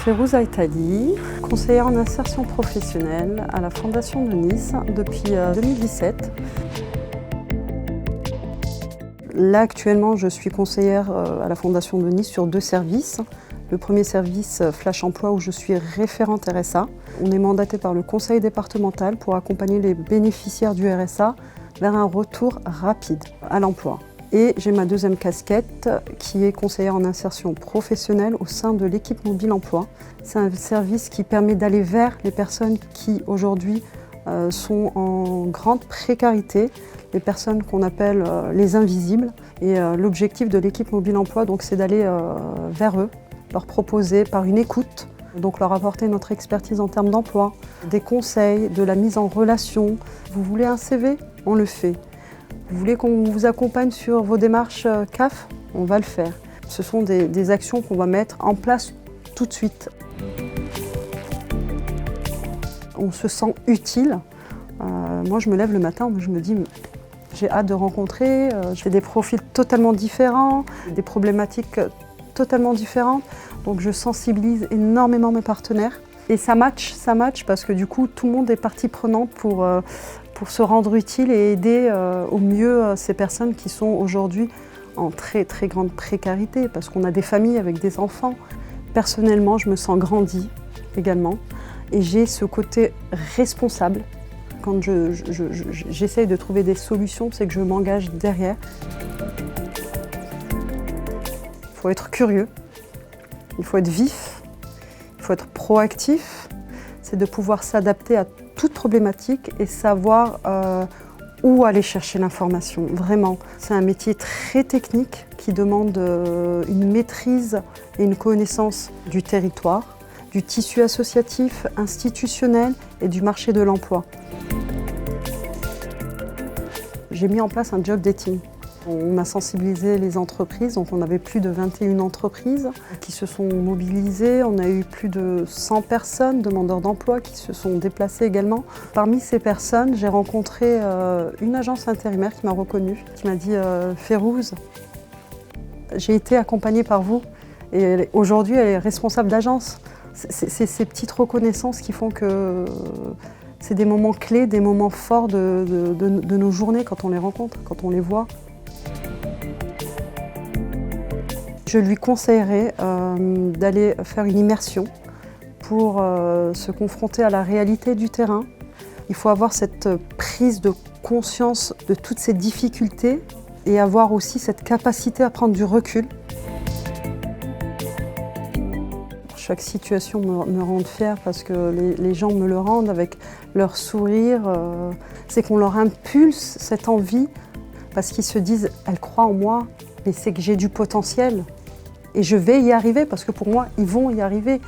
Férouz Aïtali, conseillère en insertion professionnelle à la Fondation de Nice depuis 2017. Là, actuellement, je suis conseillère à la Fondation de Nice sur 2 services. Le premier service, Flash Emploi, où je suis référente RSA. On est mandaté par le conseil départemental pour accompagner les bénéficiaires du RSA vers un retour rapide à l'emploi. Et j'ai ma deuxième casquette qui est conseillère en insertion professionnelle au sein de l'équipe mobile emploi. C'est un service qui permet d'aller vers les personnes qui aujourd'hui sont en grande précarité, les personnes qu'on appelle les invisibles. Et l'objectif de l'équipe mobile emploi, donc, c'est d'aller vers eux, leur proposer par une écoute, donc leur apporter notre expertise en termes d'emploi, des conseils, de la mise en relation. Vous voulez un CV? On le fait. Vous voulez qu'on vous accompagne sur vos démarches CAF? On va le faire. Ce sont des actions qu'on va mettre en place tout de suite. On se sent utile. Moi, je me lève le matin, je me dis, j'ai hâte de rencontrer. J'ai des profils totalement différents, des problématiques totalement différentes. Donc, je sensibilise énormément mes partenaires. Et ça match parce que du coup, tout le monde est partie prenante pour se rendre utile et aider au mieux ces personnes qui sont aujourd'hui en très très grande précarité parce qu'on a des familles avec des enfants. Personnellement, je me sens grandie également et j'ai ce côté responsable. Quand j'essaye de trouver des solutions, c'est que je m'engage derrière. Il faut être curieux, il faut être vif, il faut être proactif. C'est de pouvoir s'adapter à toute problématique et savoir où aller chercher l'information, vraiment. C'est un métier très technique qui demande une maîtrise et une connaissance du territoire, du tissu associatif, institutionnel et du marché de l'emploi. J'ai mis en place un job dating. On a sensibilisé les entreprises, donc on avait plus de 21 entreprises qui se sont mobilisées. On a eu plus de 100 personnes, demandeurs d'emploi, qui se sont déplacées également. Parmi ces personnes, j'ai rencontré une agence intérimaire qui m'a reconnue, qui m'a dit « Férouz, j'ai été accompagnée par vous et aujourd'hui elle est responsable d'agence ». C'est ces petites reconnaissances qui font que c'est des moments clés, des moments forts de nos journées quand on les rencontre, quand on les voit. Je lui conseillerais d'aller faire une immersion pour se confronter à la réalité du terrain. Il faut avoir cette prise de conscience de toutes ces difficultés et avoir aussi cette capacité à prendre du recul. Chaque situation me rend fière parce que les gens me le rendent avec leur sourire. C'est qu'on leur impulse cette envie parce qu'ils se disent « elle croit en moi, mais c'est que j'ai du potentiel ». Et je vais y arriver parce que pour moi, ils vont y arriver.